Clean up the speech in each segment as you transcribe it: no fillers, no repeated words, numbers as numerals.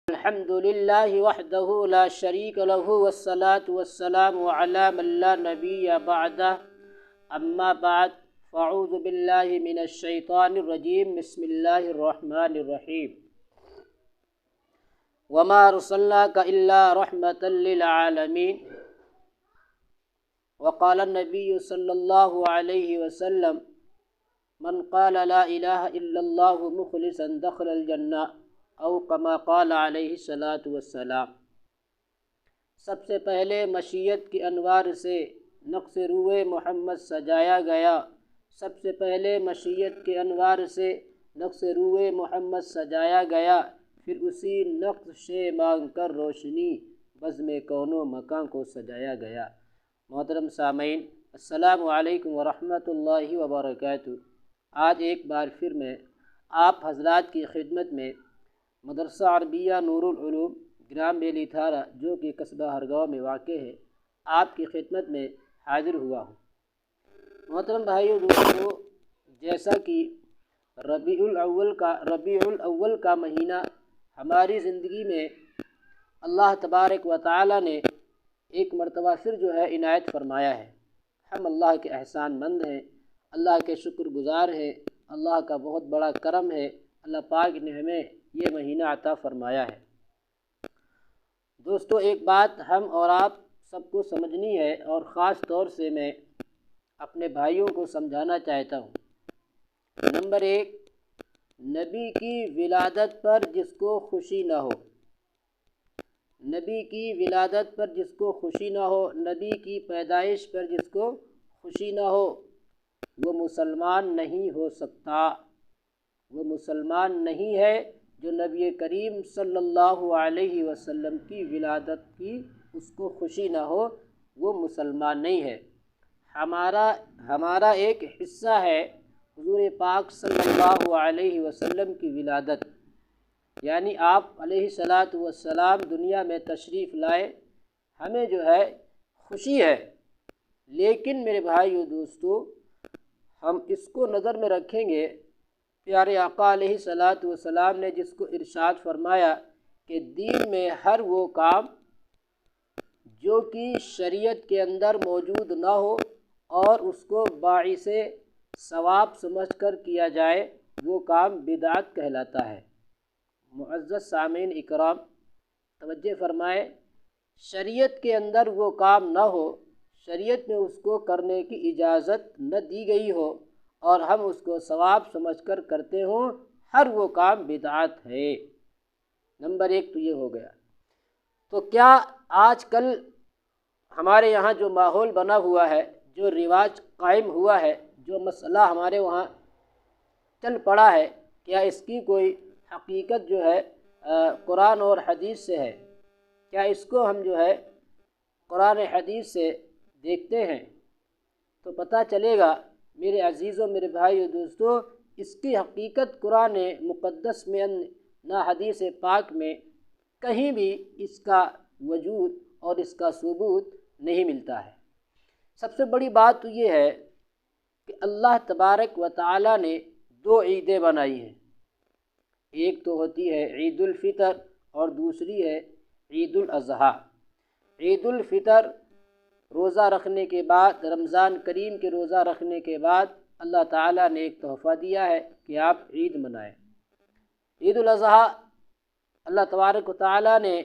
الحمد للہ وحدہ لا شریک لہ والصلاة والسلام علی من لا نبی بعدہ اما بعد فاعوذ باللہ من الشیطان الرجیم بسم اللہ الرحمن الرحیم وما ارسلناک الا رحمۃ للعالمین وقال النبی صلی اللہ علیہ وسلم من قال لا الہ الا اللہ مخلصا دخل الجنہ او کما قال علیہ الصلاۃ والسلام۔ سب سے پہلے مشیت کی انوار سے نقش روئے محمد سجایا گیا، سب سے پہلے مشیت کے انوار سے نقش روئے محمد سجایا گیا، پھر اسی نقش سے مانگ کر روشنی بزم کون و مکان کو سجایا گیا۔ محترم سامعین، السلام علیکم ورحمۃ اللہ وبرکاتہ۔ آج ایک بار پھر میں آپ حضرات کی خدمت میں مدرسہ عربیہ نور العلوم گرام بیلی تھارا جو کہ قصبہ ہرگاؤں میں واقع ہے، آپ کی خدمت میں حاضر ہوا ہوں۔ محترم بھائیو دوستو، جیسا کہ ربیع الاول کا مہینہ ہماری زندگی میں اللہ تبارک و تعالی نے ایک مرتبہ پھر عنایت فرمایا ہے۔ ہم اللہ کے احسان مند ہیں، اللہ کے شکر گزار ہیں، اللہ کا بہت بڑا کرم ہے، اللہ پاک نے ہمیں یہ مہینہ عطا فرمایا ہے۔ دوستو، ایک بات ہم اور آپ سب کو سمجھنی ہے، اور خاص طور سے میں اپنے بھائیوں کو سمجھانا چاہتا ہوں۔ نمبر 1، نبی کی ولادت پر جس کو خوشی نہ ہو، نبی کی ولادت پر جس کو خوشی نہ ہو، نبی کی پیدائش پر جس کو خوشی نہ ہو، وہ مسلمان نہیں ہو سکتا، وہ مسلمان نہیں ہے۔ جو نبی کریم صلی اللہ علیہ وسلم کی ولادت کی اس کو خوشی نہ ہو، وہ مسلمان نہیں ہے۔ ہمارا ایک حصہ ہے حضور پاک صلی اللہ علیہ وسلم کی ولادت، یعنی آپ علیہ الصلاۃ والسلام دنیا میں تشریف لائے، ہمیں خوشی ہے۔ لیکن میرے بھائیو دوستو، ہم اس کو نظر میں رکھیں گے، پیارے آقا علیہ الصلاۃ والسلام نے جس کو ارشاد فرمایا کہ دین میں ہر وہ کام جو کہ شریعت کے اندر موجود نہ ہو اور اس کو باعث ثواب سمجھ کر کیا جائے، وہ کام بدعت کہلاتا ہے۔ معزز سامعین اکرام، توجہ فرمائے، شریعت کے اندر وہ کام نہ ہو، شریعت میں اس کو کرنے کی اجازت نہ دی گئی ہو اور ہم اس کو ثواب سمجھ کر کرتے ہوں، ہر وہ کام بدعت ہے۔ نمبر 1 تو یہ ہو گیا۔ تو کیا آج کل ہمارے یہاں جو ماحول بنا ہوا ہے، جو رواج قائم ہوا ہے، جو مسئلہ ہمارے وہاں چل پڑا ہے، کیا اس کی کوئی حقیقت قرآن اور حدیث سے ہے؟ کیا اس کو ہم قرآن حدیث سے دیکھتے ہیں تو پتہ چلے گا میرے عزیزوں، میرے بھائیو دوستو، اس کی حقیقت قرآن مقدس میں نہ حدیث پاک میں کہیں بھی اس کا وجود اور اس کا ثبوت نہیں ملتا ہے۔ سب سے بڑی بات تو یہ ہے کہ اللہ تبارک و تعالی نے 2 عیدیں بنائی ہیں، ایک تو ہوتی ہے عید الفطر اور دوسری ہے عید الاضحیٰ۔ عید الفطر روزہ رکھنے کے بعد، رمضان کریم کے روزہ رکھنے کے بعد اللہ تعالیٰ نے ایک تحفہ دیا ہے کہ آپ عید منائیں۔ عید الاضحیٰ، اللہ تبارک و تعالیٰ نے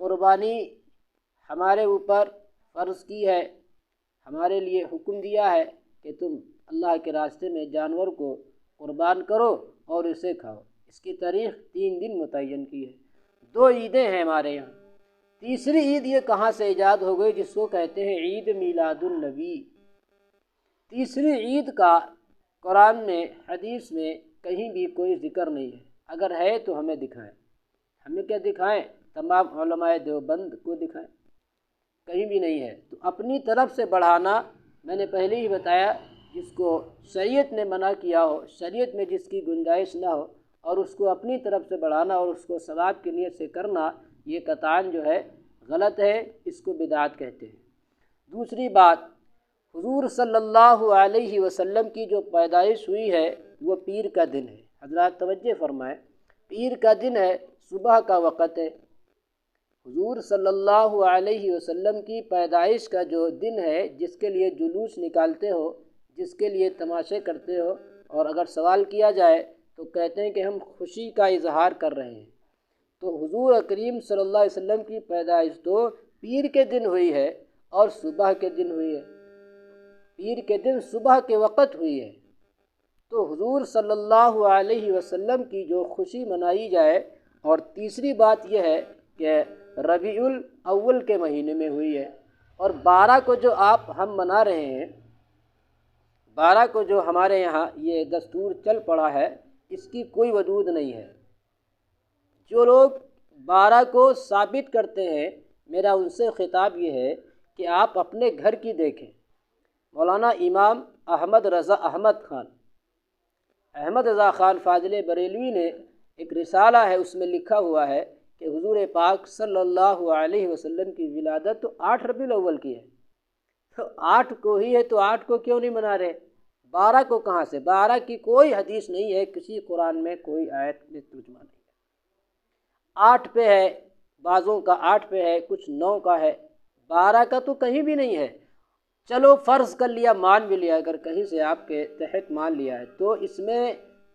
قربانی ہمارے اوپر فرض کی ہے، ہمارے لیے حکم دیا ہے کہ تم اللہ کے راستے میں جانور کو قربان کرو اور اسے کھاؤ۔ اس کی تاریخ 3 دن متعین کی ہے۔ 2 عیدیں ہیں ہمارے یہاں۔ تیسری عید یہ کہاں سے ایجاد ہو گئی، جس کو کہتے ہیں عید میلاد النبی۔ تیسری عید کا قرآن میں، حدیث میں کہیں بھی کوئی ذکر نہیں ہے۔ اگر ہے تو ہمیں دکھائیں۔ ہمیں کیا دکھائیں؟ تمام علماء دیوبند کو دکھائیں، کہیں بھی نہیں ہے۔ تو اپنی طرف سے بڑھانا، میں نے پہلے ہی بتایا، جس کو شریعت نے منع کیا ہو، شریعت میں جس کی گنجائش نہ ہو، اور اس کو اپنی طرف سے بڑھانا اور اس کو ثواب کی نیت سے کرنا، یہ قطعاً غلط ہے، اس کو بدعت کہتے ہیں۔ دوسری بات، حضور صلی اللہ علیہ وسلم کی جو پیدائش ہوئی ہے وہ پیر کا دن ہے۔ حضرات توجہ فرمائیں، پیر کا دن ہے، صبح کا وقت ہے۔ حضور صلی اللہ علیہ وسلم کی پیدائش کا جو دن ہے، جس کے لیے جلوس نکالتے ہو، جس کے لیے تماشے کرتے ہو، اور اگر سوال کیا جائے تو کہتے ہیں کہ ہم خوشی کا اظہار کر رہے ہیں، تو حضور کریم صلی اللہ علیہ وسلم کی پیدائش تو پیر کے دن ہوئی ہے اور صبح کے دن ہوئی ہے، پیر کے دن صبح کے وقت ہوئی ہے۔ تو حضور صلی اللہ علیہ وسلم کی جو خوشی منائی جائے، اور تیسری بات یہ ہے کہ ربیع الاول کے مہینے میں ہوئی ہے، اور 12 کو جو ہم منا رہے ہیں، 12 کو جو ہمارے یہاں یہ دستور چل پڑا ہے، اس کی کوئی وجود نہیں ہے۔ جو لوگ 12 کو ثابت کرتے ہیں، میرا ان سے خطاب یہ ہے کہ آپ اپنے گھر کی دیکھیں۔ مولانا امام احمد رضا خان فاضل بریلوی نے ایک رسالہ ہے، اس میں لکھا ہوا ہے کہ حضور پاک صلی اللہ علیہ وسلم کی ولادت تو 8 ربیع الاول کی ہے، تو 8 کو ہی ہے، تو 8 کو کیوں نہیں منا رہے؟ 12 کو کہاں سے؟ 12 کی کوئی حدیث نہیں ہے، کسی قرآن میں کوئی آیت میں ترجمہ نہیں ہے۔ 8 پہ ہے، بعضوں کا 8 پہ ہے، کچھ 9 کا ہے، 12 کا تو کہیں بھی نہیں ہے۔ چلو فرض کر لیا، مان بھی لیا، اگر کہیں سے آپ کے تحت مان لیا ہے، تو اس میں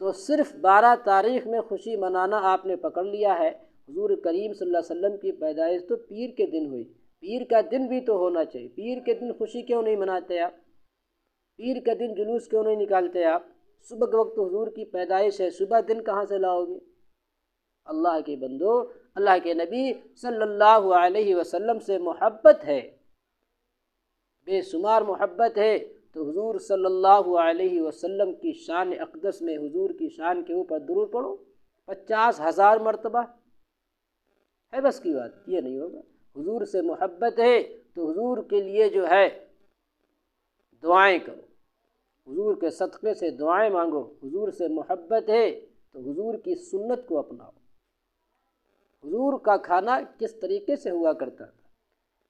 تو صرف 12 تاریخ میں خوشی منانا آپ نے پکڑ لیا ہے۔ حضور کریم صلی اللہ علیہ وسلم کی پیدائش تو پیر کے دن ہوئی، پیر کا دن بھی تو ہونا چاہیے۔ پیر کے دن خوشی کیوں نہیں مناتے آپ؟ پیر کے دن جلوس کیوں نہیں نکالتے آپ؟ صبح کے وقت حضور کی پیدائش ہے، صبح دن کہاں سے لاؤ گے؟ اللہ کے بندو، اللہ کے نبی صلی اللہ علیہ وسلم سے محبت ہے، بے شمار محبت ہے، تو حضور صلی اللہ علیہ وسلم کی شان اقدس میں حضور کی شان کے اوپر درود پڑھو 50,000 مرتبہ۔ ہے بس کی بات؟ یہ نہیں ہوگا۔ حضور سے محبت ہے تو حضور کے لیے جو ہے دعائیں کرو، حضور کے صدقے سے دعائیں مانگو۔ حضور سے محبت ہے تو حضور کی سنت کو اپناؤ۔ حضور کا کھانا کس طریقے سے ہوا کرتا تھا؟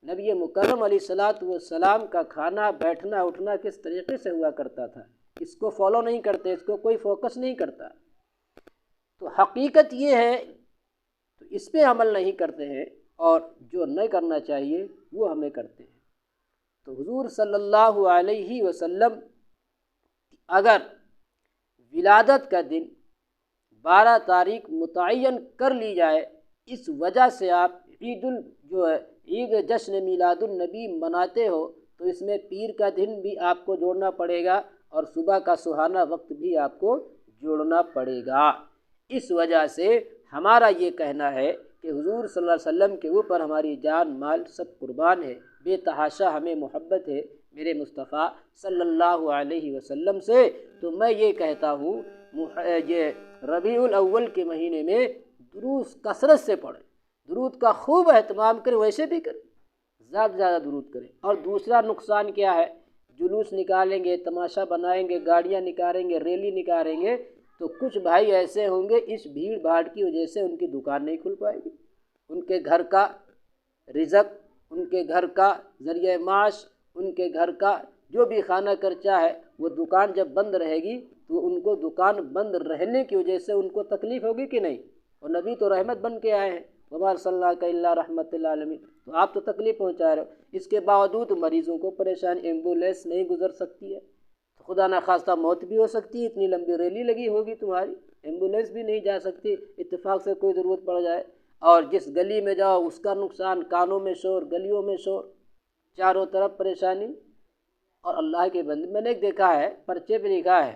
نبی مکرم علیہ الصلاۃ والسلام کا کھانا، بیٹھنا اٹھنا کس طریقے سے ہوا کرتا تھا؟ اس کو فالو نہیں کرتے، اس کو کوئی فوکس نہیں کرتا۔ تو حقیقت یہ ہے، تو اس پہ عمل نہیں کرتے ہیں، اور جو نہیں کرنا چاہیے وہ ہمیں کرتے ہیں۔ تو حضور صلی اللہ علیہ وسلم اگر ولادت کا دن 12 تاریخ متعین کر لی جائے، اس وجہ سے آپ عید جشن میلاد النبی مناتے ہو، تو اس میں پیر کا دن بھی آپ کو جوڑنا پڑے گا، اور صبح کا سہانا وقت بھی آپ کو جوڑنا پڑے گا۔ اس وجہ سے ہمارا یہ کہنا ہے کہ حضور صلی اللہ علیہ وسلم کے اوپر ہماری جان مال سب قربان ہے، بے تحاشا ہمیں محبت ہے میرے مصطفیٰ صلی اللہ علیہ وسلم سے۔ تو میں یہ کہتا ہوں، یہ ربیع الاول کے مہینے میں درود کثرت سے پڑھیں، درود کا خوب اہتمام کریں، ویسے بھی کریں، زیادہ سے زیادہ درود کریں۔ اور دوسرا نقصان کیا ہے؟ جلوس نکالیں گے، تماشا بنائیں گے، گاڑیاں نکالیں گے، ریلی نکالیں گے، تو کچھ بھائی ایسے ہوں گے اس بھیڑ بھاڑ کی وجہ سے ان کی دکان نہیں کھل پائے گی، ان کے گھر کا رزق، ان کے گھر کا ذریعہ معاش، ان کے گھر کا جو بھی خانہ خرچہ ہے، وہ دکان جب بند رہے گی تو ان کو دکان بند رہنے کی وجہ سے ان کو تکلیف ہوگی کہ نہیں؟ اور نبی تو رحمت بن کے آئے ہیں، وما ارسلناک الا رحمۃ للعالمین، تو آپ تو تکلیف پہنچا رہے ہو۔ اس کے باوجود مریضوں کو پریشان، ایمبولینس نہیں گزر سکتی ہے، تو خدا نخواستہ موت بھی ہو سکتی ہے، اتنی لمبی ریلی لگی ہوگی تمہاری، ایمبولینس بھی نہیں جا سکتی، اتفاق سے کوئی ضرورت پڑ جائے۔ اور جس گلی میں جاؤ اس کا نقصان، کانوں میں شور، گلیوں میں شور، چاروں طرف پریشانی۔ اور اللہ کے بندے، میں نے ایک دیکھا ہے، پرچے پہ لکھا ہے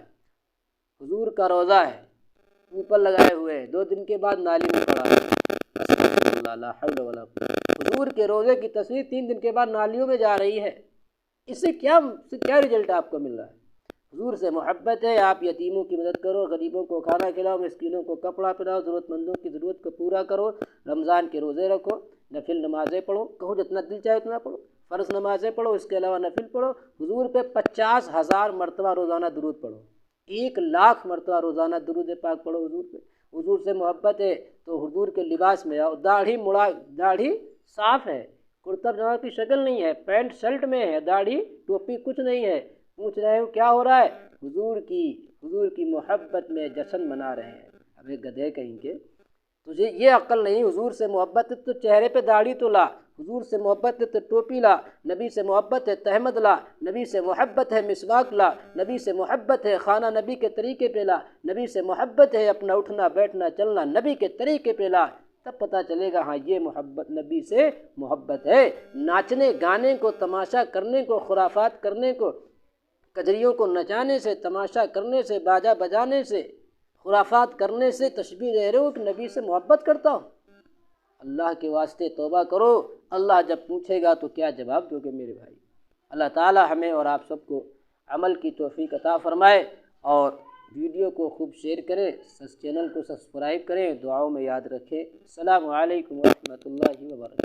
حضور کا روضہ ہے، اوپر لگائے ہوئے ہیں، 2 دن کے بعد نالی میں پڑا ہے۔ استغفراللہ، لا حول ولا قوة۔ حضور کے روضے کی تصویر 3 دن کے بعد نالیوں میں جا رہی ہے، اس سے کیا رزلٹ آپ کو مل رہا ہے؟ حضور سے محبت ہے، آپ یتیموں کی مدد کرو، غریبوں کو کھانا کھلاؤ، مسکینوں کو کپڑا پہناؤ، ضرورت مندوں کی ضرورت کو پورا کرو، رمضان کے روزے رکھو، نفل نمازیں پڑھو، کہو جتنا دل چاہے اتنا پڑھو، فرض نمازیں پڑھو، اس کے علاوہ نفل پڑھو، حضور پہ 50,000 مرتبہ روزانہ درود پڑھو، 1,00,000 مرتبہ روزانہ درود پاک پڑھو حضور پہ۔ حضور سے محبت ہے تو حضور کے لباس میں آؤ، داڑھی صاف ہے، کرتا پجامہ کی شکل نہیں ہے، پینٹ شرٹ میں ہے، داڑھی ٹوپی کچھ نہیں ہے، پوچھ رہے ہو کیا ہو رہا ہے؟ حضور کی محبت میں جشن منا رہے ہیں۔ ہمیں گدھے کہیں گے تجھے یہ عقل نہیں، حضور سے محبت ہے تو چہرے پہ داڑھی تو لا، حضور سے محبت ہے تو ٹوپی لا، نبی سے محبت ہے تہمد لا، نبی سے محبت ہے مسواک لا، نبی سے محبت ہے خانہ نبی کے طریقے پہ لا، نبی سے محبت ہے اپنا اٹھنا بیٹھنا چلنا نبی کے طریقے پہ لا، تب پتہ چلے گا ہاں یہ محبت نبی سے محبت ہے۔ ناچنے گانے کو، تماشا کرنے کو، خرافات کرنے کو، کجریوں کو نچانے سے، تماشا کرنے سے، باجا بجانے سے، خرافات کرنے سے تشبیہ دے رہے ہو کہ نبی سے محبت کرتا ہو؟ اللہ کے واسطے توبہ کرو، اللہ جب پوچھے گا تو کیا جواب دو گے میرے بھائی؟ اللہ تعالی ہمیں اور آپ سب کو عمل کی توفیق عطا فرمائے، اور ویڈیو کو خوب شیئر کریں، چینل کو سبسکرائب کریں، دعاؤں میں یاد رکھیں۔ السلام علیکم ورحمۃ اللہ وبرکاتہ۔